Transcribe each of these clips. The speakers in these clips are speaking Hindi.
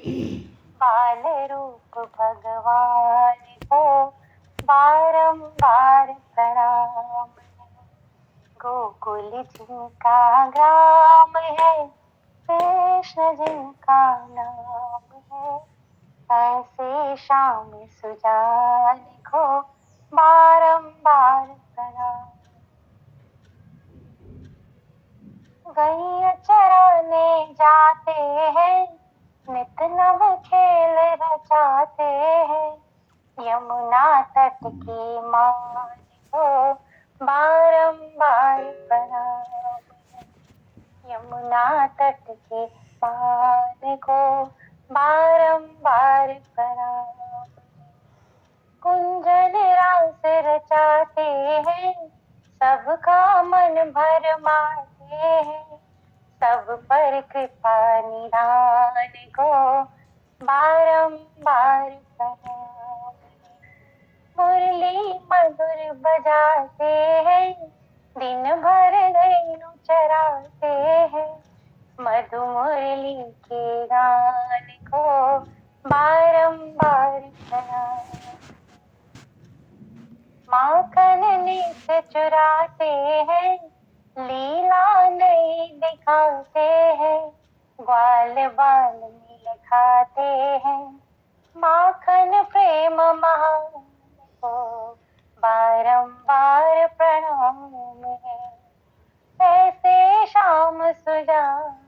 बाल रूप भगवान को बारंबार प्रणाम है। गोकुल जिनका ग्राम है, कृष्ण जिनका नाम है, ऐसे श्याम सुजान को बारंबार प्रणाम। गैया चराने जाते हैं, नित नव खेल रचाते हैं, यमुना तट की मान को बारंबार प्रणाम है। यमुना तट के मान को बारंबार प्रणाम है। कुंजन रास रचाते हैं, सबका मन भरमाते हैं, सब पर कृपा निधान को बारंबार प्रणाम है। मुरली मधुर बजाते हैं, दिन भर धेनु चराते हैं, मधु मुरली के गान को बारंबार प्रणाम। माखन नित चुराते हैं, लीला नई दिखाते हैं, ग्वाल बाल मिल खाते हैं, माखन प्रेम महान को बारंबार प्रणाम है। ऐसे श्याम सुजान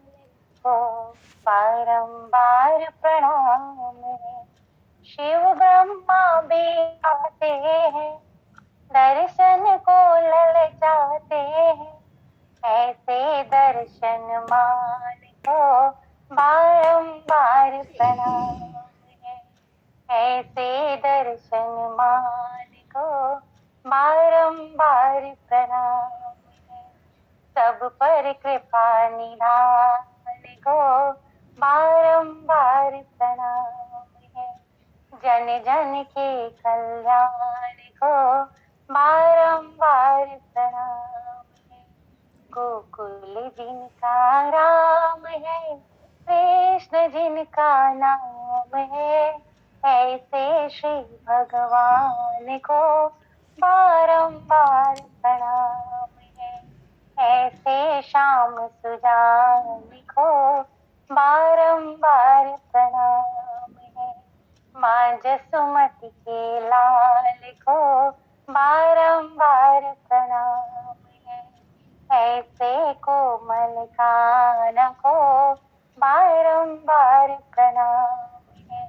को बारंबार प्रणाम है। शिव ब्रह्मा भी आते हैं, दर्शन को ललचाते हैं, ऐसे दर्शन मान को बारंबार प्रणाम है। ऐसे दर्शन मान को बारंबार प्रणाम है। सब पर कृपा निधान को बारंबार प्रणाम है। जन जन के कल्याण को बारंबार प्रणाम है। गोकुल जिनका राम है, कृष्ण जिनका नाम है, ऐसे श्री भगवान को बारंबार प्रणाम है। ऐसे श्याम सुजान को बारंबार प्रणाम है। माँ जसुमती के लाल को बारंबार प्रणाम है। ऐसे कोमल कान को बारंबार प्रणाम है।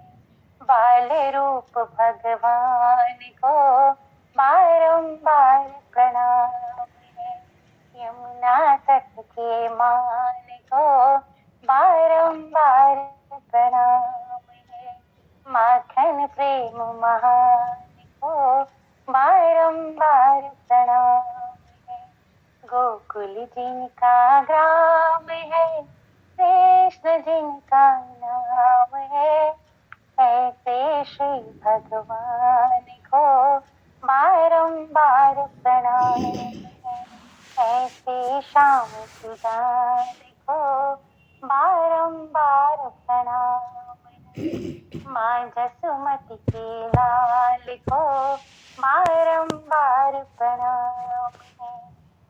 बाल रूप भगवान को बारंबार प्रणाम है। यमुना तट के मान को बारंबार प्रणाम है। माखन प्रेम महान को बारंबार प्रणाम है। गोकुल जिनका ग्राम है, कृष्ण जिनका नाम है, ऐसे श्री भगवान को बारंबार प्रणाम है। ऐसे श्याम सुजान को बारंबार प्रणाम है। माँ जसुमती के लाल को बारंबार प्रणाम है।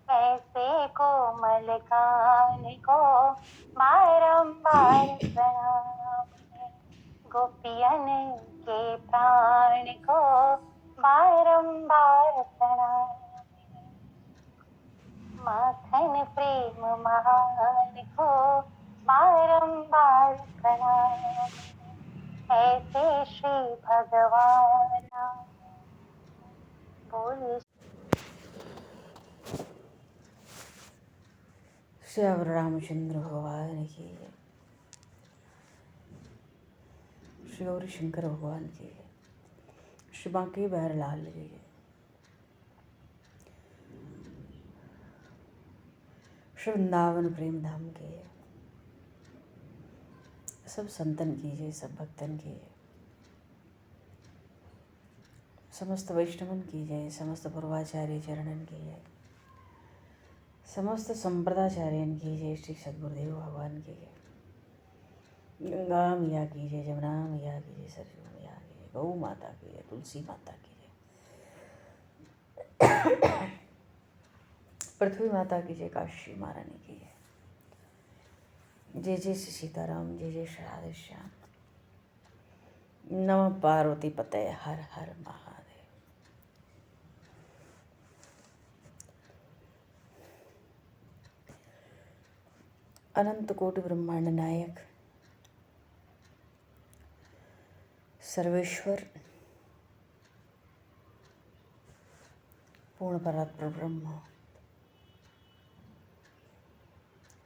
ऐसे कोमल कान को बारंबार प्रणाम है। गोपियन के प्राण को बारंबार प्रणाम है। माखन प्रेम महान को बारंबार प्रणाम है। ऐसे श्री भगवान बोले। श्री रामचंद्र भगवान की जय। श्री गौरी शंकर भगवान की जय। श्री बांके बिहारी लाल की जय। श्री वृंदावन प्रेम धाम की जय। सब संतन की जय, सब भक्तन की जय, समस्त वैष्णवन की जय, समस्त पूर्वाचार्य चरणन की जय, समस्त संप्रदाचार्यन की जय, श्री सद्गुरुदेव भगवान की जय। गंगा मैया की जय, जमुना मैया की जय, सरयू मैया की जय, गौ माता की जय, तुलसी माता की जय, पृथ्वी माता की जय, काशी महारानी की जय, जय जय श्री सीताराम, जय जय श्री राधेश्याम। नमः पार्वती पते, हर हर महादेव। अनंत कोटि ब्रह्मांड नायक सर्वेश्वर पूर्ण परात्पर ब्रह्म,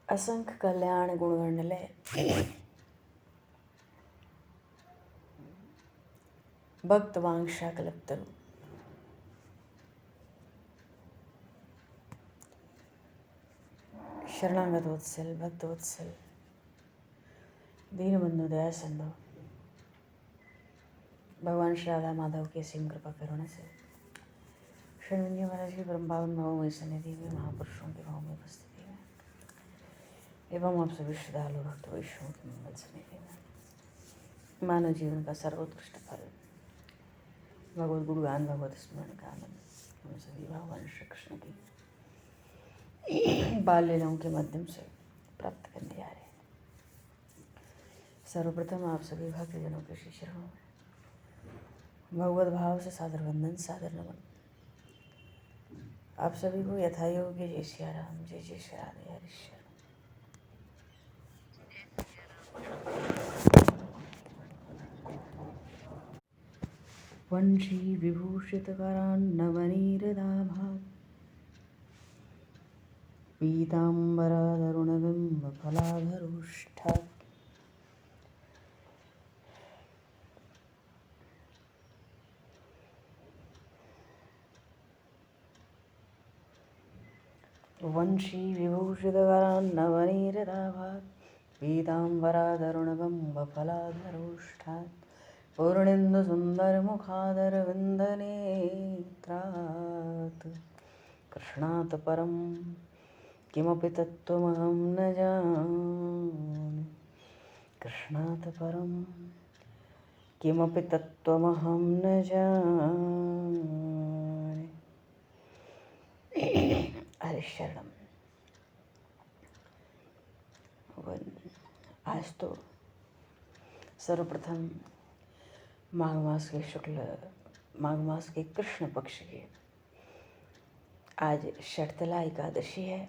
असंख्य कल्याण गुणगणलय, भक्त वांछा कल्पतरु, शरणागत वत्सल, भक्त वत्सल, दीनबंधु दया सिंधु, भगवान श्री राधा माधव की असीम कृपा करुणा से शरणवंजी महाराज की परम पावन भावमयी सन्निधि में, महापुरुषों की भावमयी उपस्थिति में एवं आप सभी श्रद्धालु भक्त वैष्णव की मंगल सन्निधि में मानव जीवन का सर्वोत्कृष्ट फल भगवत गुणगान, भगवत स्मरण का आनंद हम सभी भगवान श्री कृष्ण की बाल लीलाओं के माध्यम से प्राप्त करने जा रहे हैं। सर्वप्रथम आप सभी भक्तजनों के श्री चरणों में भगवत भाव से सादर वंदन, सादर नमन। आप सभी को यथा योग्य जय सिया राम, जय जय श्री राधे हरि शरण। वंशी विभूषित करान्नवनीरदाभात् पीताम्बरादरुणबिम्ब फलाधरोष्ठात् वंशी विभूषित करान्नवनीरदाभात् पीताम्बरादरुणबिम्ब फलाधरोष्ठात् पूर्णेन्दु सुन्दरमुखादरविन्दनेत्रात् कृष्णात् परं किमपि तत्त्वमहं न जाने, कृष्णात् परं किमपि तत्त्वमहं न जाने। हरिशरणम। आज तो सर्वप्रथम माघ मास के कृष्ण पक्ष के आज शर्तला एकादशी है।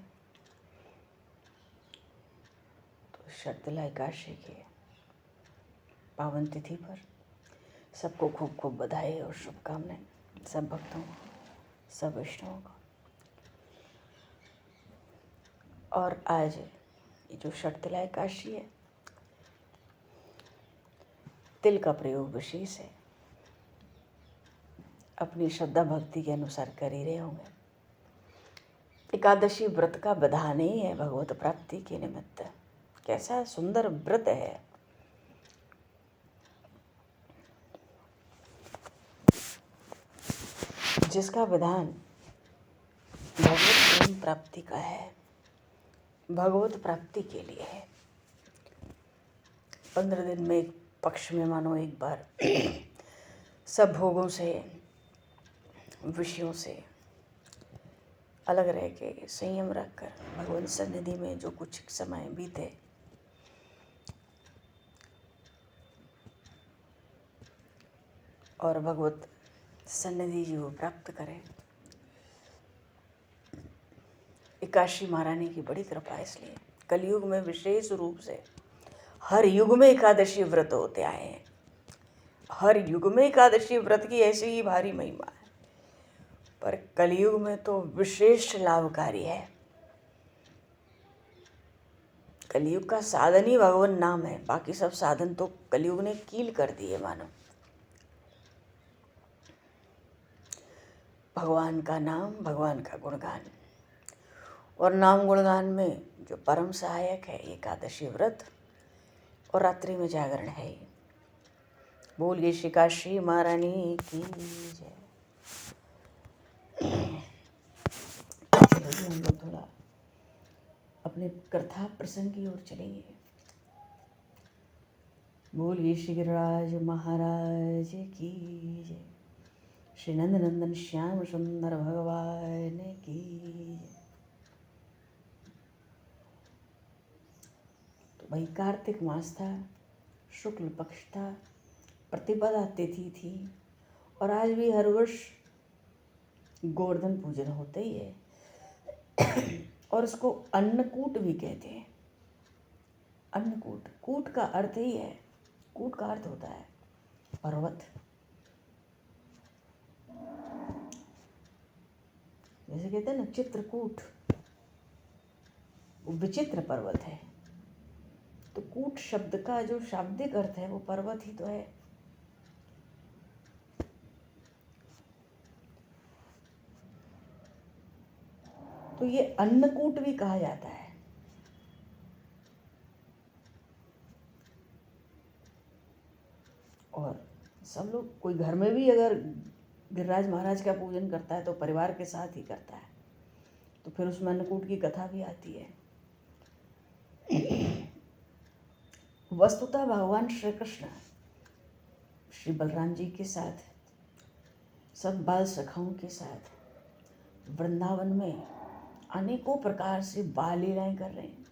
तो शर्तला एकादशी के पावन तिथि पर सबको खूब खूब बधाई और शुभकामनाएं, सब भक्तों को, सब वैष्णवों को। और आज ये जो शर्तला एकादशी है, तिल का प्रयोग विशेष है। अपनी श्रद्धा भक्ति के अनुसार कर ही रहे होंगे। एकादशी व्रत का विधान ही है भगवत प्राप्ति के निमित्त। कैसा सुंदर व्रत है। जिसका विधान भगवत प्रेम प्राप्ति का है, भगवत प्राप्ति के लिए है। 15 दिन में एक पक्ष में मानो एक बार सब भोगों से, विषयों से अलग रह के संयम रखकर भगवान सन्निधि में जो कुछ समय बीते, और भगवत सन्निधि जी वो प्राप्त करें। एकादशी महारानी की बड़ी कृपा है। इसलिए कलयुग में विशेष रूप से हर युग में एकादशी व्रत होते आए हैं। हर युग में एकादशी व्रत की ऐसी ही भारी महिमा है, पर कलयुग में तो विशेष लाभकारी है। कलयुग का साधन ही भगवान नाम है। बाकी सब साधन तो कलयुग ने कील कर दिए मानो। भगवान का नाम, भगवान का गुणगान, और नाम गुणगान में जो परम सहायक है एकादशी व्रत और रात्रि में जागरण है। बोलिए श्री काशी महारानी की जय। चलिए हम लोग थोड़ा अपने कथा प्रसंग की ओर चलेंगे। बोलिए श्री गिरिराज महाराज की जय। श्री नंद नंदन श्याम सुंदर भगवान की जय। तो भाई कार्तिक मास था, शुक्ल पक्ष था, प्रतिपदा तिथि थी और आज भी हर वर्ष गोवर्धन पूजन होता ही है और इसको अन्नकूट भी कहते हैं। अन्नकूट, कूट का अर्थ ही है, कूट का अर्थ होता है पर्वत। जैसे कहते हैं ना चित्रकूट, वो विचित्र पर्वत है। तो कूट शब्द का जो शाब्दिक अर्थ है वो पर्वत ही तो है। तो ये अन्नकूट भी कहा जाता है। और सब लोग, कोई घर में भी अगर गिरिराज महाराज का पूजन करता है तो परिवार के साथ ही करता है, तो फिर उसमें अन्नकूट की कथा भी आती है। वस्तुतः भगवान श्री कृष्ण श्री बलराम जी के साथ, सब बाल सखाओं के साथ वृंदावन में अनेकों प्रकार से बाल लीलाएं कर रहे हैं।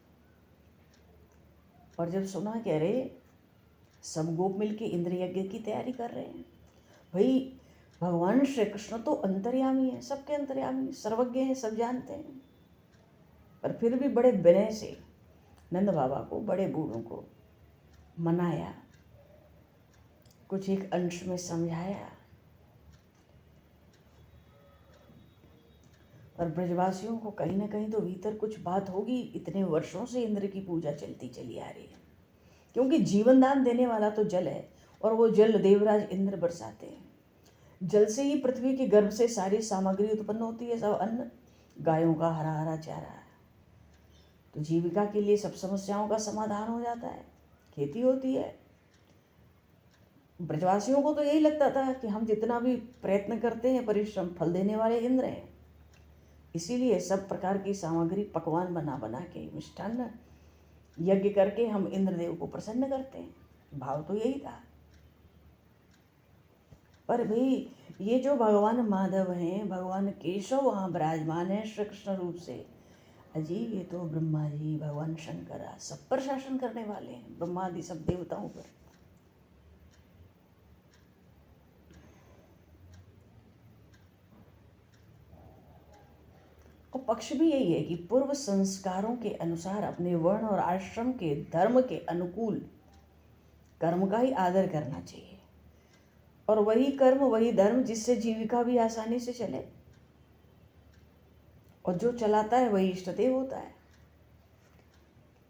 और जब सुना कह रहे सब गोप मिलके इंद्र यज्ञ की तैयारी कर रहे हैं, भाई भगवान श्री कृष्ण तो अंतर्यामी है, सबके अंतर्यामी, सर्वज्ञ हैं, सब जानते हैं। पर फिर भी बड़े विनय से नंद बाबा को, बड़े बूढ़ों को मनाया, कुछ एक अंश में समझाया। पर ब्रजवासियों को कहीं ना कहीं तो भीतर कुछ बात होगी। इतने वर्षों से इंद्र की पूजा चलती चली आ रही है, क्योंकि जीवन दान देने वाला तो जल है और वो जल देवराज इंद्र बरसाते हैं। जल से ही पृथ्वी के गर्भ से सारी सामग्री उत्पन्न होती है, सब अन्न, गायों का हरा हरा चारा, तो जीविका के लिए सब समस्याओं का समाधान हो जाता है, खेती होती है। ब्रजवासियों को तो यही लगता था कि हम जितना भी प्रयत्न करते हैं, परिश्रम फल देने वाले इंद्र हैं, इसीलिए सब प्रकार की सामग्री पकवान बना बना के, मिष्ठान्न यज्ञ करके हम इंद्रदेव को प्रसन्न करते हैं। भाव तो यही था। पर भाई ये जो भगवान माधव हैं, भगवान केशव वहाँ विराजमान है श्री कृष्ण रूप से, अजी ये तो ब्रह्मा जी, भगवान शंकर सब पर शासन करने वाले हैं, ब्रह्मादि सब देवताओं पर। और पक्ष भी यही है कि पूर्व संस्कारों के अनुसार अपने वर्ण और आश्रम के धर्म के अनुकूल कर्म का ही आदर करना चाहिए, और वही कर्म वही धर्म जिससे जीविका भी आसानी से चले, और जो चलाता है वही इष्टदेव होता है।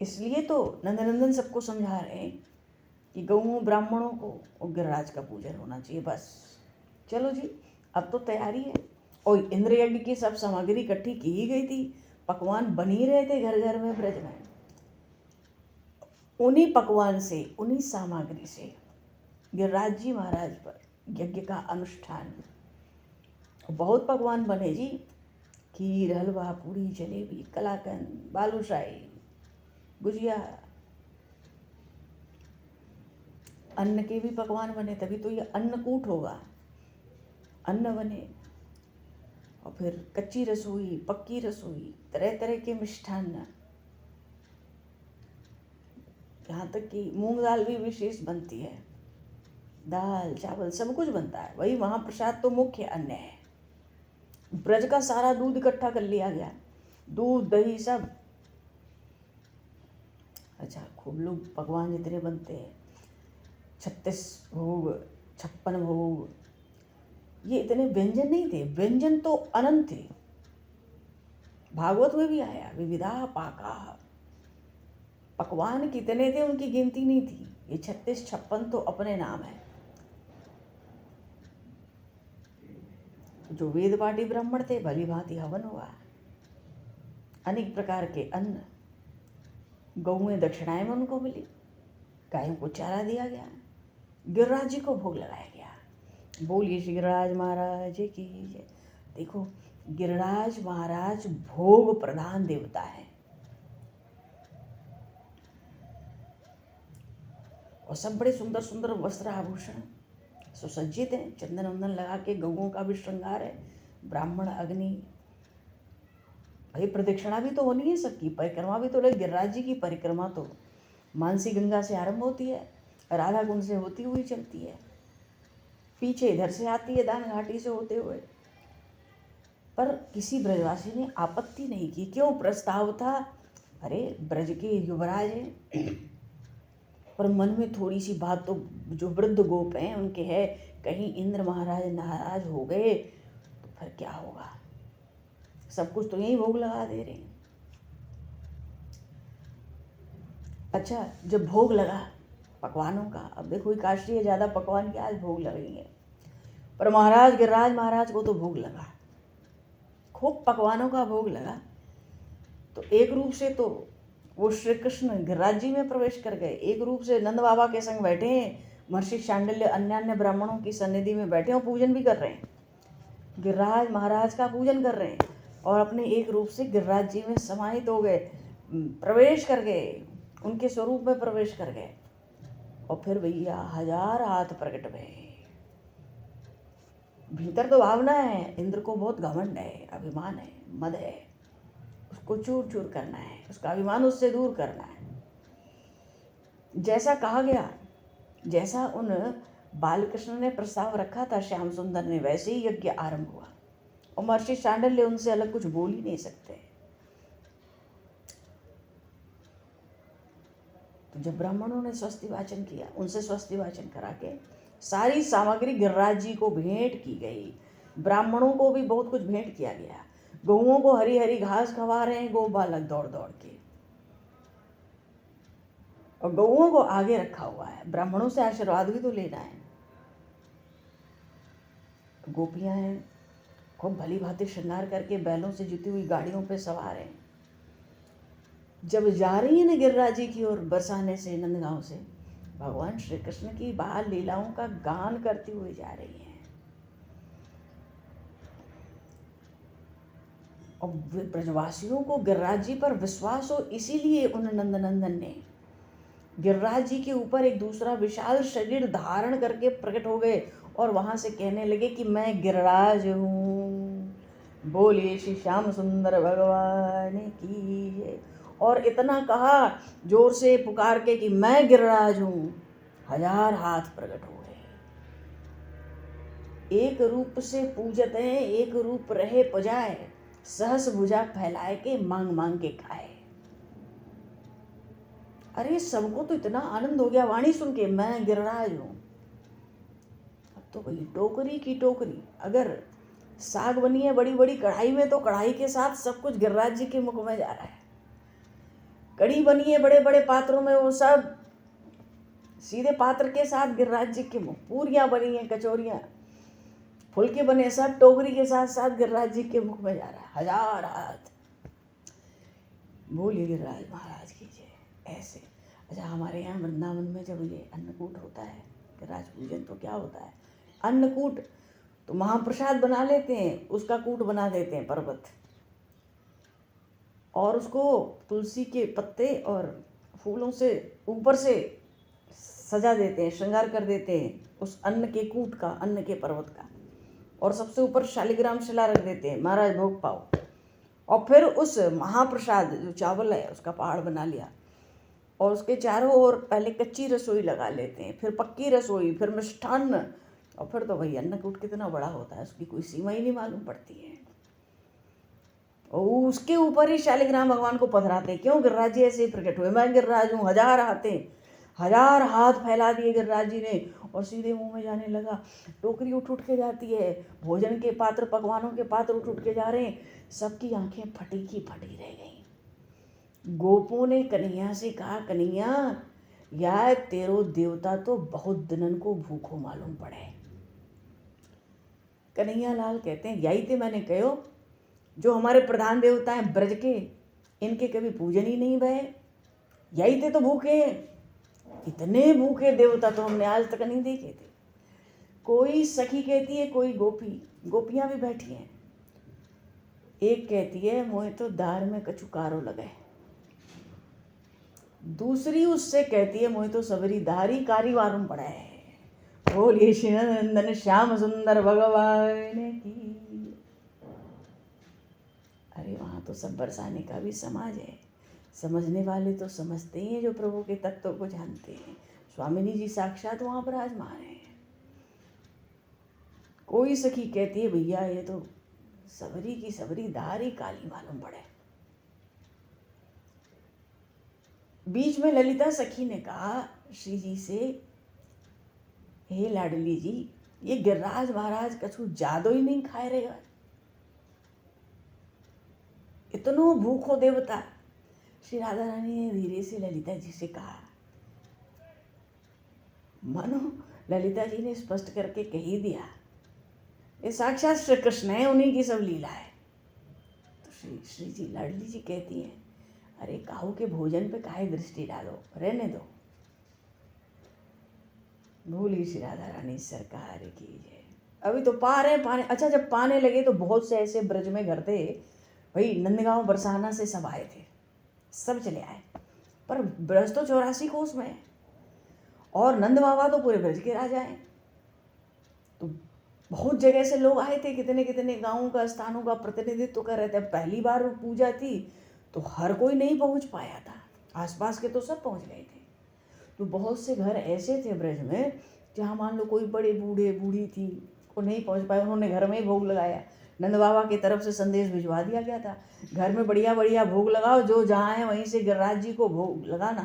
इसलिए तो नंदनंदन सबको समझा रहे हैं कि गौओं ब्राह्मणों को और गिरिराज का पूजन होना चाहिए। बस चलो जी, अब तो तैयारी है। और इंद्र यज्ञ की सब सामग्री इकट्ठी की ही गई थी, पकवान बन ही रहे थे घर घर में ब्रज में। उन्हीं पकवान से, उन्हीं सामग्री से गिरिराज जी महाराज पर यज्ञ का अनुष्ठान। बहुत पकवान बने जी, खीर, हलवा, पूरी, जलेबी, कलाकंद, बालूशाही, गुजिया, अन्न के भी पकवान बने, तभी तो ये अन्नकूट होगा। अन्न बने और फिर कच्ची रसोई, पक्की रसोई, तरह तरह के मिष्ठान्न, यहाँ तक कि मूंग दाल भी विशेष बनती है, दाल चावल सब कुछ बनता है। वही महाप्रसाद तो मुख्य अन्न है। ब्रज का सारा दूध इकट्ठा कर लिया गया, दूध दही सब। अच्छा, खूब लोग पकवान जितने बनते हैं, 36 भोग, 56 भोग, ये इतने व्यंजन नहीं थे, व्यंजन तो अनंत थे। भागवत में भी आया विविधा पाका, पकवान कितने थे उनकी गिनती नहीं थी। ये 36-56 तो अपने नाम है। जो वेद पाठी ब्राह्मण थे, भली भांति हवन हुआ, अनेक प्रकार के अन्न, गौएं दक्षिणाएं में उनको मिली, गायों को चारा दिया गया, गिरिराज जी को भोग लगाया गया। बोलिए श्री गिरिराज महाराज की जय। देखो, गिरिराज महाराज भोग प्रधान देवता है, और सब बड़े सुंदर सुंदर वस्त्र आभूषण सुसज्जित हैं, चंदन वंदन लगा के, गौओं का भी श्रृंगार है, ब्राह्मण अग्नि। भाई प्रदक्षिणा भी तो होनी है, सबकी परिक्रमा भी तो लगे। गिरिराज जी की परिक्रमा तो मानसी गंगा से आरंभ होती है, राधा कुंड से होती हुई चलती है, पीछे इधर से आती है दान घाटी से होते हुए। पर किसी ब्रजवासी ने आपत्ति नहीं की। क्यों? प्रस्ताव था, अरे ब्रज के युवराज हैं। पर मन में थोड़ी सी बात तो जो वृद्ध गोप हैं उनके है, कहीं इंद्र महाराज नाराज हो गए तो फिर क्या होगा। सब कुछ तो यही भोग लगा दे रहे हैं। अच्छा, जब भोग लगा पकवानों का, अब देखो काशी है, ज़्यादा पकवान की आज भोग लगेंगे, पर महाराज गिरिराज महाराज को तो भोग लगा, खूब पकवानों का भोग लगा। तो एक रूप से तो वो श्री कृष्ण गिरिराज जी में प्रवेश कर गए, एक रूप से नंद बाबा के संग बैठे हैं, महर्षि शांडिल्य अन्य अन्य ब्राह्मणों की सन्निधि में बैठे और पूजन भी कर रहे हैं, गिरिराज महाराज का पूजन कर रहे हैं, और अपने एक रूप से गिरिराज जी में समाहित हो गए, प्रवेश कर गए, उनके स्वरूप में प्रवेश कर गए। और फिर भैया 1000 हाथ प्रकट भये। भीतर तो भावना है, इंद्र को बहुत घमंड है, अभिमान है, मद है, उसको चूर चूर करना है, उसका अभिमान उससे दूर करना है। जैसा कहा गया, जैसा उन बालकृष्ण ने प्रस्ताव रखा था श्याम सुंदर ने, वैसे ही यज्ञ आरंभ हुआ। और महर्षि शांडिल्य उनसे अलग कुछ बोल ही नहीं सकते। तो जब ब्राह्मणों ने स्वस्ति वाचन किया, उनसे स्वस्ति वाचन करा के सारी सामग्री गिरिराज जी को भेंट की गई। ब्राह्मणों को भी बहुत कुछ भेंट किया गया। गौओं को हरी हरी घास खवा रहे हैं गौ बालक दौड़ दौड़ के, और गौओं को आगे रखा हुआ है, ब्राह्मणों से आशीर्वाद भी तो लेना है। गोपियां हैं, खूब भली भांति श्रृंगार करके बैलों से जुती हुई गाड़ियों पे सवार हैं। जब जा रही है ना गिरिराज जी की ओर बरसाने से, नंदगांव से, भगवान श्री कृष्ण की बाल लीलाओं का गान करती हुई जा रही हैं। और ब्रजवासियों को गिरिराज जी पर विश्वास हो, इसीलिए उन नंदनंदन ने गिरिराज जी के ऊपर एक दूसरा विशाल शरीर धारण करके प्रकट हो गए और वहां से कहने लगे कि मैं गिरिराज हूँ, बोलिए श्री श्याम सुंदर भगवान की जय। और इतना कहा जोर से पुकार के कि मैं गिरिराज हूँ, 1000 हाथ प्रकट हो गए। एक रूप से पूजत है, एक रूप रहे पुजाए, सहस भुजा फैलाए के मांग मांग के खाए। अरे सबको तो इतना आनंद हो गया वाणी सुन के, मैं गिरिराज हूँ। अब तो भाई टोकरी की टोकरी, अगर साग बनी है बड़ी बड़ी कढ़ाई में, तो कढ़ाई के साथ सब कुछ गिरिराज जी के मुख में जा रहा है। कढ़ी बनी है बड़े बड़े पात्रों में, वो सब सीधे पात्र के साथ गिरिराज जी के मुख। पूरियां बनी हैं, कचौरियां, फुलके बने, सब टोकरी के साथ साथ गिरिराज जी के मुख में जा रहा है। 1000 हाथ बोलिए गिरिराज महाराज की जय। ऐसे अच्छा, हमारे यहाँ वृंदावन में जब ये अन्नकूट होता है, गिरिराज पूजन, तो क्या होता है, अन्नकूट तो महाप्रसाद बना लेते हैं, उसका कूट बना देते हैं पर्वत, और उसको तुलसी के पत्ते और फूलों से ऊपर से सजा देते हैं, श्रृंगार कर देते हैं उस अन्न के कूट का, अन्न के पर्वत का, और सबसे ऊपर शालिग्राम शिला रख देते हैं, महाराज भोग पाओ। और फिर उस महाप्रसाद जो चावल है उसका पहाड़ बना लिया, और उसके चारों ओर पहले कच्ची रसोई लगा लेते हैं, फिर पक्की रसोई, फिर मिष्ठान्न, और फिर तो भाई अन्नकूट कितना बड़ा होता है, उसकी कोई सीमा ही नहीं मालूम पड़ती है। और उसके ऊपर ही शालिग्राम भगवान को पधराते हैं। क्यों? गिरिराज जी ऐसे ही प्रकट हुए, मैं गिरिराज हूँ, 1000 हाथें, 1000 हाथ फैला दिए गिरिराज जी ने, और सीधे मुंह में जाने लगा। टोकरी उठ उठ के जाती है, भोजन के पात्र, पकवानों के पात्र उठ उठ के जा रहे हैं, सबकी आंखें फटी की फटी रह गई। गोपों ने कन्हैया से कहा, कन्हैया यार तेरो देवता तो बहुत दिनन को भूखो मालूम पड़े। कन्हैया लाल कहते हैं, यही थे मैंने कहो, जो हमारे प्रधान देवता हैं ब्रज के, इनके कभी पूजन ही नहीं भये, यही थे तो भूखे हैं। इतने भूखे देवता तो हमने आज तक नहीं देखे थे। कोई सखी कहती है, कोई गोपी, गोपियां भी बैठी हैं, एक कहती है मोहे तो दार में कछु कारो लगे, दूसरी उससे कहती है मुझे तो सबरी धारी कारी वारुम पड़ा है। बोलिए श्री नंदन श्याम सुंदर भगवान की। अरे वहाँ तो सब बरसाने का भी समाज है। समझने वाले तो समझते ही हैं, जो प्रभु के तत्व को जानते हैं। स्वामिनी जी साक्षात वहाँ पर आजमान है। कोई सखी कहती है भैया ये तो सबरी की सबरी धारी काली मालूम पड़े। बीच में ललिता सखी ने कहा श्री जी से, हे लाडली जी, ये गिरिराज महाराज कछु जादू ही नहीं खाए रहेगा, इतनो भूखो देवता। श्री राधा रानी ने धीरे से ललिता जी से कहा, मानो ललिता जी ने स्पष्ट करके कह ही दिया, ये साक्षात श्री कृष्ण है, उन्हीं की सब लीला है। तो श्री जी लाडली जी कहती हैं, अरे काहू के भोजन पे काहे दृष्टि डालो, रहने दो। भूली श्री राधा रानी सरकार की जय। अभी तो पा रहे पाने। अच्छा, जब पाने लगे तो बहुत से ऐसे ब्रज में घर थे भाई, नंदगांव बरसाना से सब आए थे, सब चले आए, पर ब्रज तो 84 कोस में है और नंद बाबा तो पूरे ब्रज के राजा हैं। तो बहुत जगह से लोग आए थे, कितने कितने गाँवों का स्थानों का प्रतिनिधित्व कर रहे थे। पहली बार पूजा थी तो हर कोई नहीं पहुंच पाया था, आसपास के तो सब पहुंच गए थे। तो बहुत से घर ऐसे थे ब्रज में जहाँ मान लो कोई बड़े बूढ़े बूढ़ी थी, वो नहीं पहुंच पाए, उन्होंने घर में ही भोग लगाया। नंद बाबा की तरफ से संदेश भिजवा दिया गया था, घर में बढ़िया बढ़िया भोग लगाओ, जो जहाँ है वहीं से गिरिराज जी को भोग लगाना।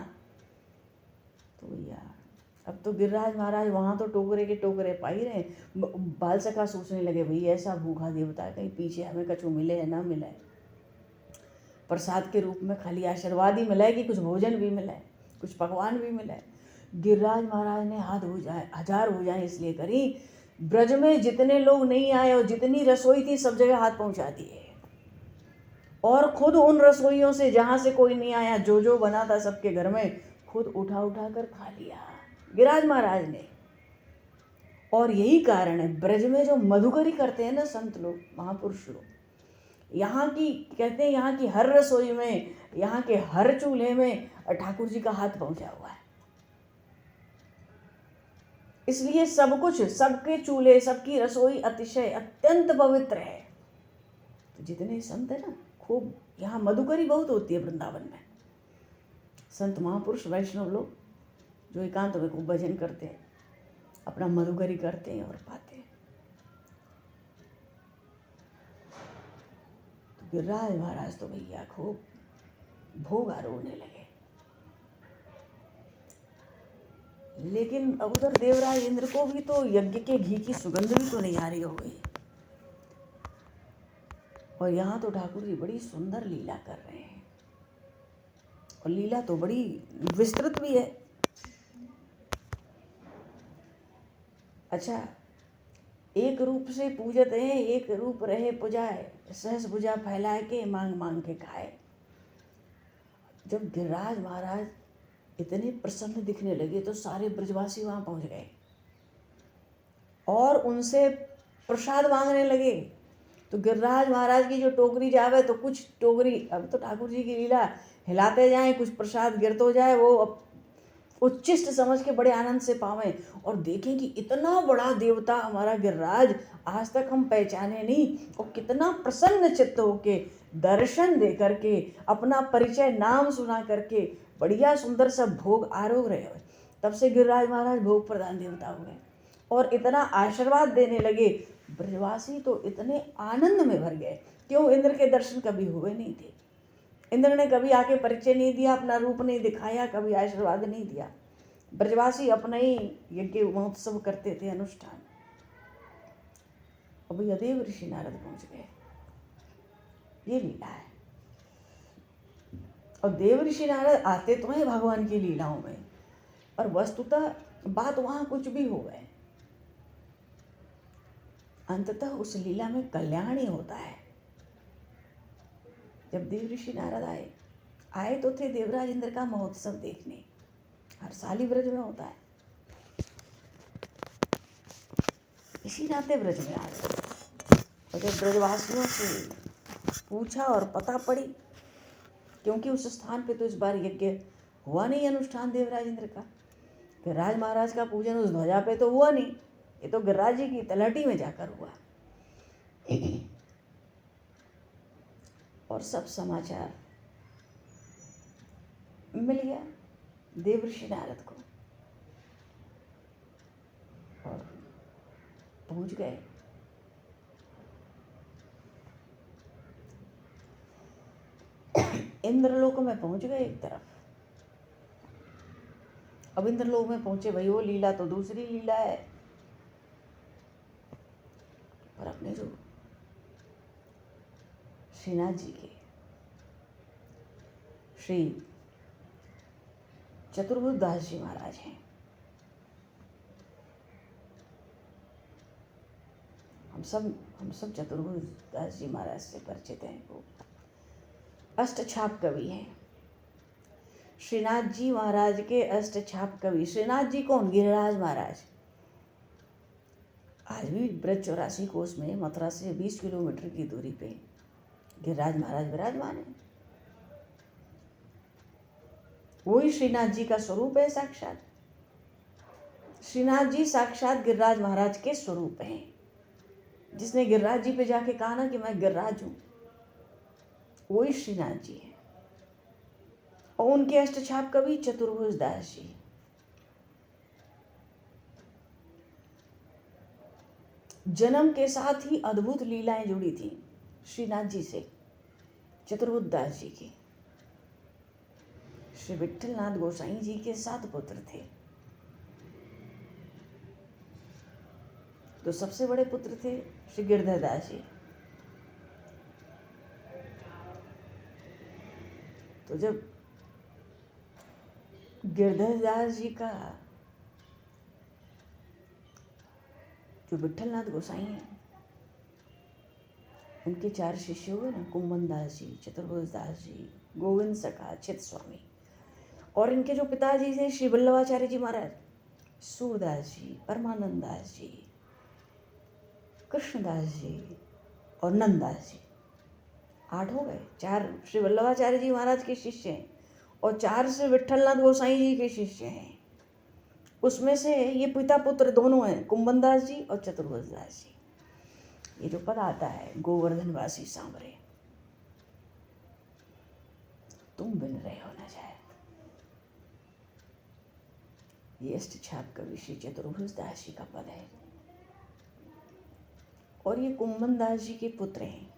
तो भैया अब तो गिरिराज महाराज वहाँ तो टोकरे के टोकरे पाई रहे। बाल सखा सोचने लगे, भाई ऐसा भूखा देवता कहीं पीछे हमें कछु मिले है ना मिले, प्रसाद के रूप में खाली आशीर्वाद ही मिला है कि कुछ भोजन भी मिला है, कुछ पकवान भी मिला है। गिरिराज महाराज ने हाथ हजार हो जाए इसलिए करी, ब्रज में जितने लोग नहीं आए और जितनी रसोई थी सब जगह हाथ पहुंचा दिए, और खुद उन रसोइयों से जहाँ से कोई नहीं आया जो जो बना था सबके घर में खुद उठा उठा कर खा लिया गिरिराज महाराज ने। और यही कारण है ब्रज में जो मधुकरी करते हैं ना संत लोग, महापुरुष लोग, यहाँ की कहते हैं यहाँ की हर रसोई में, यहाँ के हर चूल्हे में ठाकुर जी का हाथ पहुंचा हुआ है। इसलिए सब कुछ, सबके चूल्हे, सबकी रसोई अतिशय अत्यंत पवित्र है। तो जितने संत है ना, खूब यहाँ मधुकरी बहुत होती है वृंदावन में। संत महापुरुष वैष्णव लोग जो एकांत में खूब भजन करते हैं, अपना मधुकरी करते हैं और पाते हैं। तो गिरिराज महाराज तो भैया खूब भोग आरोहने लगे। लेकिन अब उधर देवराज इंद्र को भी तो यज्ञ के घी की सुगंध भी तो नहीं आ रही हो गई। और यहाँ तो ठाकुर जी बड़ी सुंदर लीला कर रहे हैं, और लीला तो बड़ी विस्तृत भी है। अच्छा, एक रूप से पूजत है, एक रूप रहे पुजाए, सहस भुजा फैलाए के मांग मांग के खाए। जब गिरिराज महाराज इतने प्रसन्न दिखने लगे तो सारे ब्रजवासी वहाँ पहुँच गए और उनसे प्रसाद मांगने लगे। तो गिरिराज महाराज की जो टोकरी जावे तो कुछ टोकरी, अब तो ठाकुर जी की लीला, हिलाते जाएं, कुछ प्रसाद गिर तो जाए, वो उच्चिष्ट समझ के बड़े आनंद से पावें और देखें कि इतना बड़ा देवता हमारा गिरिराज आज तक हम पहचाने नहीं, और कितना प्रसन्न चित्त होके दर्शन दे करके, अपना परिचय नाम सुना करके बढ़िया सुंदर सब भोग आरोह रहे हो। तब से गिरिराज महाराज भोग प्रधान देवता हो गए और इतना आशीर्वाद देने लगे। ब्रजवासी तो इतने आनंद में भर गए। क्यों? इंद्र के दर्शन कभी हुए नहीं थे, इंद्र ने कभी आके परिचय नहीं दिया, अपना रूप नहीं दिखाया, कभी आशीर्वाद नहीं दिया। ब्रजवासी अपना ही यज्ञ महोत्सव करते थे, अनुष्ठान। अब देव ऋषि नारद पहुंच गए, ये लीला है। और देव ऋषि नारद आते तो हैं भगवान की लीलाओं में, और वस्तुतः बात वहां कुछ भी हो गए, अंततः उस लीला में कल्याण ही होता है। जब देव ऋषि नारद आए तो थे देवराज इंद्र का महोत्सव देखने, हर साल ही ब्रज में होता है, इसी नाते ब्रज में आ गए। और जब ब्रजवासियों से पूछा और पता पड़ी, क्योंकि उस स्थान पे तो इस बार यज्ञ हुआ नहीं अनुष्ठान देवराज इंद्र का। गिरिराज महाराज का पूजन उस ध्वजा पे तो हुआ नहीं, ये तो गिरिराज जी की तलहटी में जाकर हुआ। और सब समाचार मिल गया देवर्षि नारद को और पहुंच गए। इंद्रलोक में पहुंच गए एक तरफ। अब इंद्रलोक में पहुंचे भाई, वो लीला तो दूसरी लीला है। पर अपने जो श्रीनाथ जी के श्री चतुर्भुज दास जी महाराज हैं, हम सब चतुर्भुज दास जी महाराज से परिचित हैं। वो अष्टछाप कवि हैं। श्रीनाथ जी महाराज के अष्टछाप कवि। श्रीनाथ जी कौन? गिरिराज महाराज। आज भी ब्रज 84 कोस में मथुरा से 20 किलोमीटर की दूरी पे गिरिराज महाराज विराजमान है। वही श्रीनाथ जी का स्वरूप है साक्षात। श्रीनाथ जी साक्षात गिरिराज महाराज के स्वरूप हैं। जिसने गिरिराज जी पे जाके कहा ना कि मैं गिरिराज हूं, वही श्रीनाथ जी है। और उनके अष्टछाप कवि चतुर्भुज दास जी। जन्म के साथ ही अद्भुत लीलाएं जुड़ी थी श्रीनाथ जी से चतुर्भुज दास जी की। श्री विट्ठलनाथ गोसाई जी के 7 पुत्र थे। तो सबसे बड़े पुत्र थे श्री गिरधर दास जी। तो जब गिरधर दास जी का जो विट्ठलनाथ गोसाई हैं, उनके 4 शिष्य हुए ना, कुंभन दास जी, चतुर्भुज दास जी, गोविंद सखा, चित स्वामी। और इनके जो पिताजी थे श्री वल्लभाचार्य जी महाराज, सूरदास जी, परमानंद दास जी, कृष्णदास जी और नंददास जी। 8 हो गए। 4 श्री वल्लभाचार्य जी महाराज के शिष्य हैं और 4 श्री विट्ठलनाथ गोसाई जी के शिष्य हैं। उसमें से ये पिता पुत्र दोनों हैं, कुंभन दास जी और चतुर्भुज दास जी। ये जो पद आता है, गोवर्धन वासी सांवरे, तुम बिन रहे हो न जाए, ये अष्टछाप कवि श्री चतुर्भुज दास जी का पद है। और ये कुंभन दास जी के पुत्र हैं।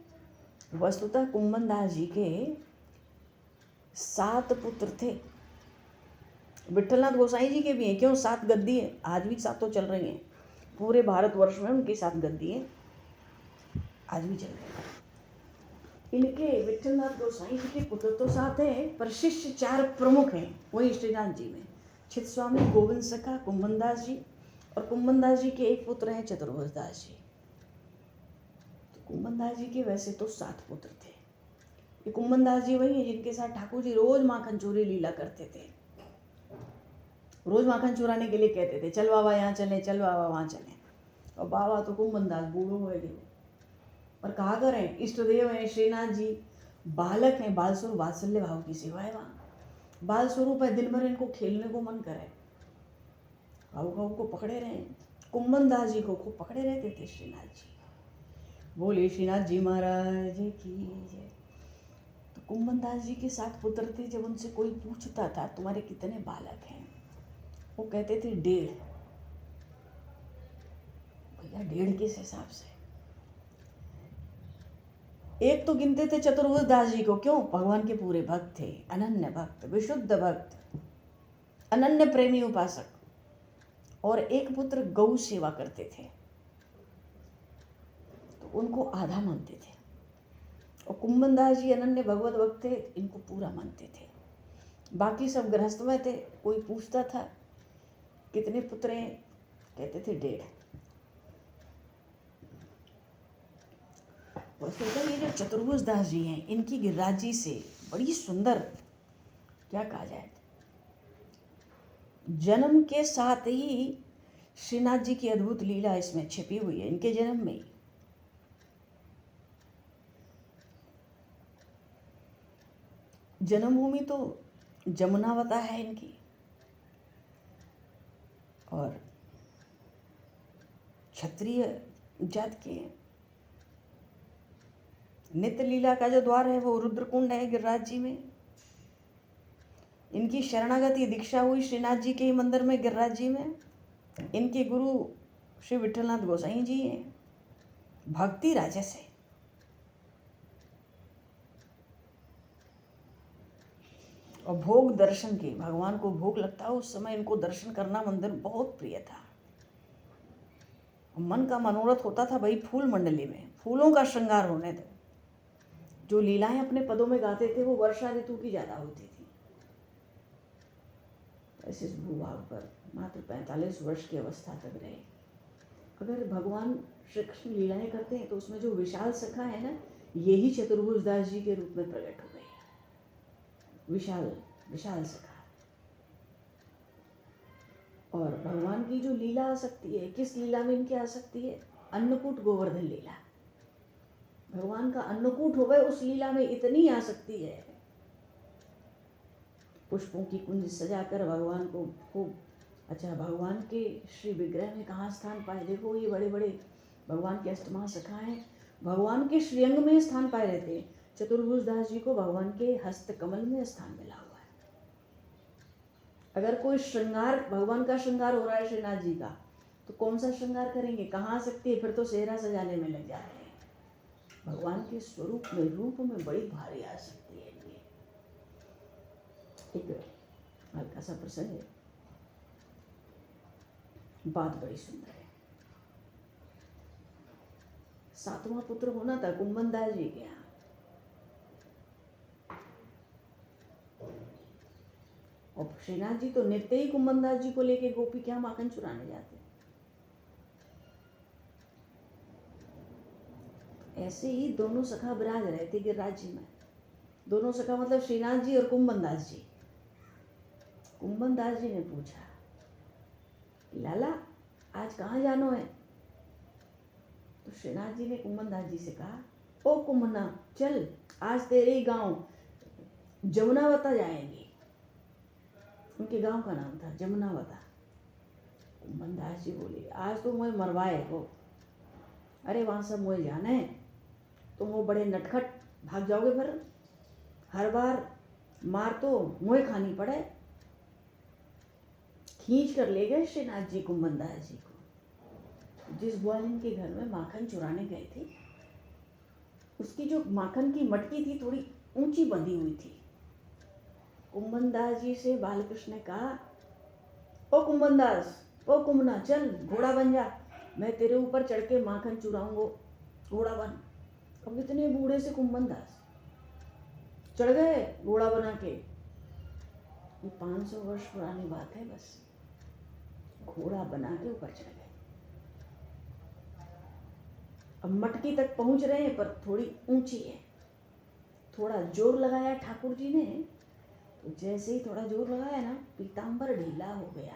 वस्तुतः कुंभन दास जी के 7 पुत्र थे। विट्ठलनाथ गोसाई जी के भी हैं। क्यों? 7 गद्दी है, आज भी 7 चल रही हैं। पूरे भारतवर्ष में उनकी 7 गद्दी हैं, आज भी चल रही हैं। इनके विट्ठलनाथ गोसाई जी के पुत्र तो 7 हैं, पर शिष्य 4 प्रमुख हैं वही श्रीनाथ जी में। चित स्वामी, गोविंद सखा, कुंभन दास जी। और कुंभन दास जी के एक पुत्र हैं चतुर्भुज दास जी। तो कुंभन दास जी के वैसे तो 7 पुत्र थे। ये कुंभन दास जी वही हैं जिनके साथ ठाकुर जी रोज माखन चोरी लीला करते थे। रोज माखन चुराने के लिए कहते थे, चल बाबा यहाँ चलें, चल बाबा वहाँ चलें। और बाबा तो कुंभन दास बूढ़ो हुए थे। और कहा करें, इष्ट देव हैं श्रीनाथ जी, बालक हैं, बाल स्वरूप वात्सल्य भाव की सेवा है वहाँ। बाल स्वरूप है, दिन भर इनको खेलने को मन करे, भाव भाव को पकड़े रहे। कुंभन दास जी को खूब पकड़े रहते थे श्रीनाथ जी। बोले श्रीनाथ जी महाराज की जय। तो कुंभन दास जी के 7 पुत्र थे। जब उनसे कोई पूछता था तुम्हारे कितने बालक हैं, वो कहते थे 1.5। भैया 1.5 किस हिसाब से? एक तो गिनते थे चतुर्भुज दास जी को। क्यों? भगवान के पूरे भक्त थे, अनन्य भक्त, विशुद्ध भक्त, अनन्य प्रेमी उपासक। और एक पुत्र गौ सेवा करते थे, तो उनको आधा मानते थे। और कुंभन दास जी अनन्य भगवत भक्त थे, इनको पूरा मानते थे। बाकी सब गृहस्थ में थे। कोई पूछता था कितने पुत्र हैं, कहते थे 1.5। वैसे तो ये जो चतुर्भुज दास जी हैं, इनकी गिरिराज जी से बड़ी सुंदर, क्या कहा जाए, जन्म के साथ ही श्रीनाथ जी की अद्भुत लीला इसमें छिपी हुई है, इनके जन्म में ही। जन्मभूमि तो जमुनावता है इनकी, और क्षत्रिय जात के हैं। नित्य लीला का जो द्वार है वो रुद्रकुंड है गिरिराज जी में। इनकी शरणागति दीक्षा हुई श्रीनाथ जी के मंदिर में गिरिराज जी में। इनके गुरु श्री विठलनाथ गोसाई जी हैं। भक्ति राजस है। और भोग दर्शन के, भगवान को भोग लगता है उस समय इनको दर्शन करना मंदिर बहुत प्रिय था। मन का मनोरथ होता था भाई फूल मंडली में फूलों का श्रृंगार होने दो। जो लीलाएं अपने पदों में गाते थे वो वर्षा ऋतु की ज्यादा होती थी। ऐसे इस भूभाग पर मात्र 45 वर्ष की अवस्था तक रहे। अगर भगवान श्री कृष्ण लीलाएं करते हैं तो उसमें जो विशाल सखा है ना, यही चतुर्भुज दास जी के रूप में प्रकट हो गए। विशाल विशाल सखा। और भगवान की जो लीला आसक्ति है, किस लीला में इनकी आसक्ति है? अन्नकूट गोवर्धन लीला। भगवान का अन्नकूट हो गए उस लीला में इतनी आसक्ति है। पुष्पों की कुंज सजाकर भगवान को खूब, अच्छा भगवान के श्री विग्रह में कहाँ स्थान पाए? देखो ये बड़े बड़े भगवान के अष्टमा सखा हैं, भगवान के श्रीअंग में स्थान पाए रहते हैं। चतुर्भुज दास जी को भगवान के हस्त कमल में स्थान मिला हुआ है। अगर कोई श्रृंगार, भगवान का श्रृंगार हो रहा है श्रीनाथ जी का, तो कौन सा श्रृंगार करेंगे? कहाँ सकती है? फिर तो सेहरा सजाने में लग जाते हैं। भगवान के स्वरूप में, रूप में बड़ी भारी आ सकती है। एक हल्का सा प्रसंग है, बात बड़ी सुंदर है। 7वां पुत्र होना था कुंभन दास जी के यहाँ। और श्रीनाथ जी तो नित्य ही कुंभन दास जी को लेके गोपी के यहाँ माखन चुराने जाते। ऐसे ही दोनों सखा विराज रहे थे गिरिराज जी में। दोनों सखा मतलब श्रीनाथ जी और कुंभन दास जी। कुंभन दास जी ने पूछा, लाला आज कहाँ जानो है? तो श्रीनाथ जी ने कुंभन दास जी से कहा, ओ कुंभना चल, आज तेरे ही गांव जमुनावता जाएंगे। उनके गांव का नाम था जमुनावता। कुंभन दास जी बोले, आज तो मुझे मरवाए हो। अरे वहाँ सब मुझे जाना है, तुम वो बड़े नटखट भाग जाओगे, फिर हर बार मार तो मुझे खानी पड़े। खींच कर ले गए श्रीनाथ जी कुंभन दास जी को। जिस ग्वालिन के घर में माखन चुराने गए थे, उसकी जो माखन की मटकी थी थोड़ी ऊंची बंधी हुई थी। कुंभन दास जी से बालकृष्ण ने कहा, ओ कुंभन दास, ओ कुंभना चल घोड़ा बन जा, मैं तेरे ऊपर चढ़ के माखन चुराऊंगा, घोड़ा बन। अब इतने बूढ़े से कुंभन दास चढ़ गए घोड़ा बना के। ये 500 वर्ष पुरानी बात है। बस घोड़ा बना के ऊपर चढ़ गए। अब मटकी तक पहुंच रहे हैं पर थोड़ी ऊंची है। थोड़ा जोर लगाया ठाकुर जी ने, तो जैसे ही थोड़ा जोर लगाया ना, पीताम्बर ढीला हो गया,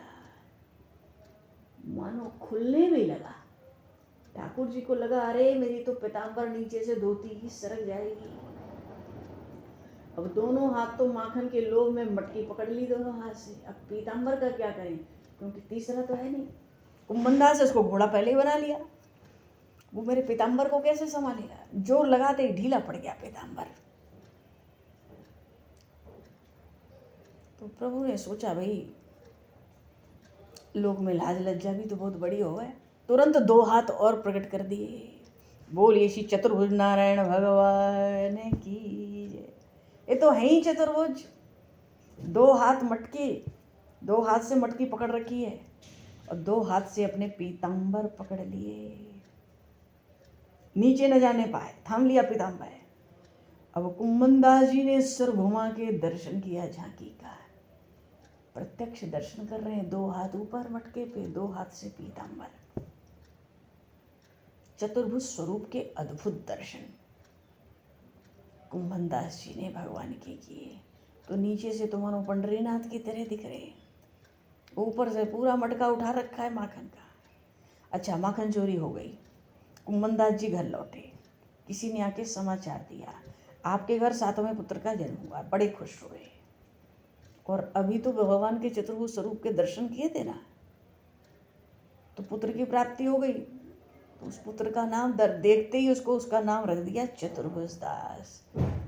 मानो खुलने भी लगा। ठाकुर जी को लगा, अरे मेरी तो पीताम्बर नीचे से धोती ही सरक जाएगी। अब दोनों हाथ तो माखन के लोभ में मटकी पकड़ ली दोनों हाथ से। अब पीताम्बर का क्या करें, क्योंकि तीसरा तो है नहीं। कुंभन दास उसको घोड़ा पहले ही बना लिया, वो मेरे पीताम्बर को कैसे संभालेगा? जोर लगाते ही ढीला पड़ गया पीताम्बर। तो प्रभु ने सोचा, भाई लोक में लाज लज्जा भी तो बहुत बड़ी हो गए। तुरंत 2 हाथ और प्रकट कर दिए। बोलिए श्री चतुर्भुज नारायण भगवान की जय। ये तो है ही चतुर्भुज। 2 हाथ मटकी, 2 हाथ से मटकी पकड़ रखी है और 2 हाथ से अपने पीताम्बर पकड़ लिए, नीचे न जाने पाए, थाम लिया पीताम्बर। अब कुंभन दास जी ने सिर घुमा के दर्शन किया झांकी का। प्रत्यक्ष दर्शन कर रहे हैं, 2 हाथ ऊपर मटके पे, 2 हाथ से पीताम्बर। चतुर्भुज स्वरूप के अद्भुत दर्शन कुंभन दास जी ने भगवान के किए। तो नीचे से तो मानो पंडरीनाथ की तरह दिख रहे, ऊपर से पूरा मटका उठा रखा है माखन का। अच्छा, माखन चोरी हो गई। कुंभन दास जी घर लौटे, किसी ने आके समाचार दिया, आपके घर 7वें पुत्र का जन्म हुआ। बड़े खुश हुए। और अभी तो भगवान के चतुर्भुज स्वरूप के दर्शन किए थे ना, तो पुत्र की प्राप्ति हो गई। तो उस पुत्र का नाम देखते ही उसको उसका नाम रख दिया चतुर्भुज दास।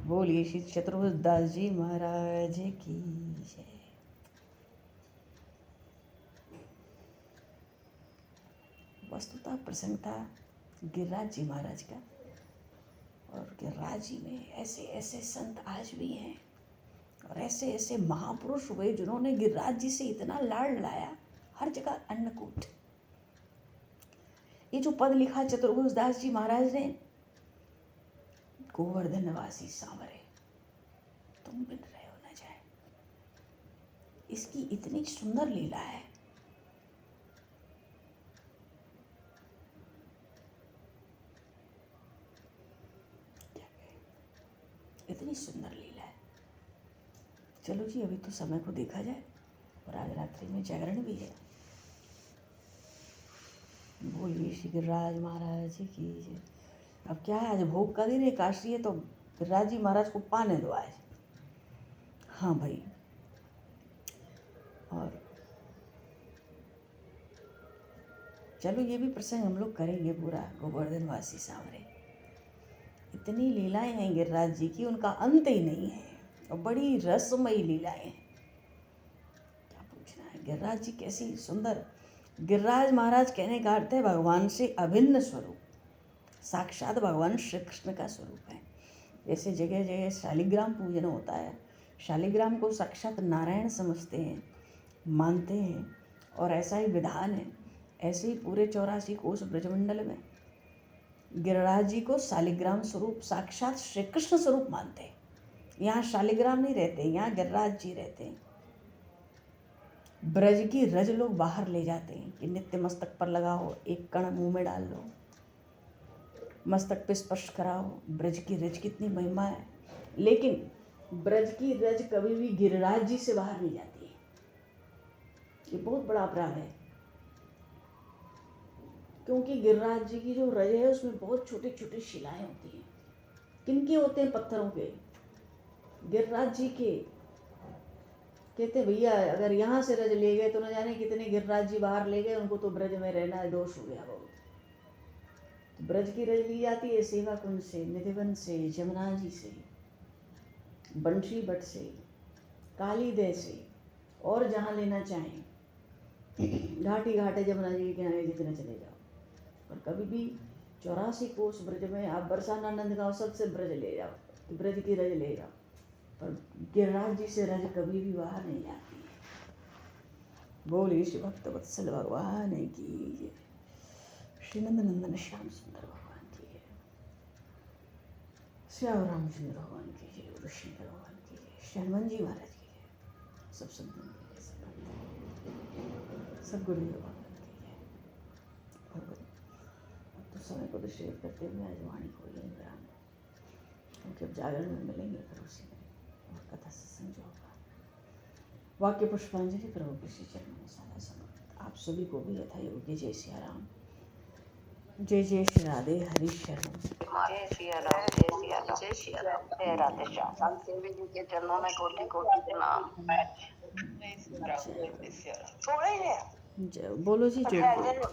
बोलिए श्री चतुर्भुज दास जी महाराज की जय। वस्तुतः प्रसंग था गिरिराज जी महाराज का, और गिरिराज जी में ऐसे ऐसे संत आज भी हैं, और ऐसे ऐसे महापुरुष हुए जिन्होंने गिरिराज जी से इतना लाड़ लाया। हर जगह अन्नकूट। ये जो पद लिखा चतुर्भुज दास जी महाराज ने, गोवर्धन वासी सांवरे तुम बिन रहे हो न जाए, इसकी इतनी सुंदर लीला है। इतनी सुंदर लीला है। चलो जी, अभी तो समय को देखा जाए, और आज रात्रि में जागरण भी है। बोलिए श्री गिरिराज महाराज की जय। अब क्या है, आज भोग का दिन है, एकादशी है, तो गिरिराज जी महाराज को पाने दो आज। हाँ भाई। और चलो ये भी प्रसंग हम लोग करेंगे पूरा। गोवर्धन वासी सांवरे, इतनी लीलाएं हैं गिरिराज जी की, उनका अंत ही नहीं है, और बड़ी रसमयी लीलाएं हैं। क्या पूछना है, गिरिराज जी कैसी सुंदर। गिरिराज महाराज कहने का अर्थ है भगवान से अभिन्न स्वरूप, साक्षात भगवान श्री कृष्ण का स्वरूप है। जैसे जगह जगह शालिग्राम पूजन होता है, शालिग्राम को साक्षात नारायण समझते हैं, मानते हैं, और ऐसा ही विधान है। ऐसे ही पूरे 84 कोस ब्रजमंडल में गिरिराज जी को शालिग्राम स्वरूप, साक्षात श्री कृष्ण स्वरूप मानते हैं। यहाँ शालिग्राम नहीं रहते, यहाँ गिरिराज जी रहते हैं। ब्रज की रज लोग बाहर ले जाते हैं कि नित्य मस्तक पर लगाओ, एक कण मुंह में डाल लो, मस्तक पे स्पर्श कराओ। ब्रज की रज कितनी महिमा है, लेकिन ब्रज की रज कभी भी गिरिराज जी से बाहर नहीं जाती है। ये बहुत बड़ा अपराध है, क्योंकि गिरिराज जी की जो रज है उसमें बहुत छोटी छोटी शिलाएं होती हैं। किनके होते हैं? पत्थरों के। गिरिराज जी के। कहते भैया अगर यहाँ से रज ले गए तो न जाने कितने गिरिराज जी बाहर ले गए, उनको तो ब्रज में रहना है, दोष हो गया बहुत। तो ब्रज की रज ली जाती है सेवा कुंज से, निधिवन से, जमुना जी से, बंशी भट्ट से, कालीदह से, और जहाँ लेना चाहें, घाटी घाटे जमुना जी के किनारे जितने चले जाओ। और कभी भी 84 कोस ब्रज में आप बरसानानंद गांव सबसे ब्रज ले जाओ, तो ब्रज की रज ले जाओ, पर गिरिराज जी से रज कभी भी बाहर नहीं जाती है। बोलिए श्री भक्त वत्सल भगवान की जय। श्री नंदनंदन श्याम सुंदर भगवान की जय। श्याम रामचंद्र भगवान की जय। ऋषि भगवान की जय। श्री हनुमान जी महाराज की जय। सब संतों की जय, सब गुरु भगवान की जय। भगवान अब तो समय को दृष्टि करते हुए आज वाणी को यही विराम, क्योंकि अब जागरण में मिलेंगे फिर उसी में, और कथा सत्संग जो होगा। वाक्य पुष्पांजलि प्रभु के श्री चरणों में सदा समर्पित। आप सभी को भी यथा योग्य जय सिया राम, जय जय श्री राधे, हरि शरण। जय सिया राम, जय सिया राम, जय सिया राम, जय राधे श्याम। संत देवी जी के चरणों में कोटि कोटि प्रणाम। जय बोलो जी, जय बोलो।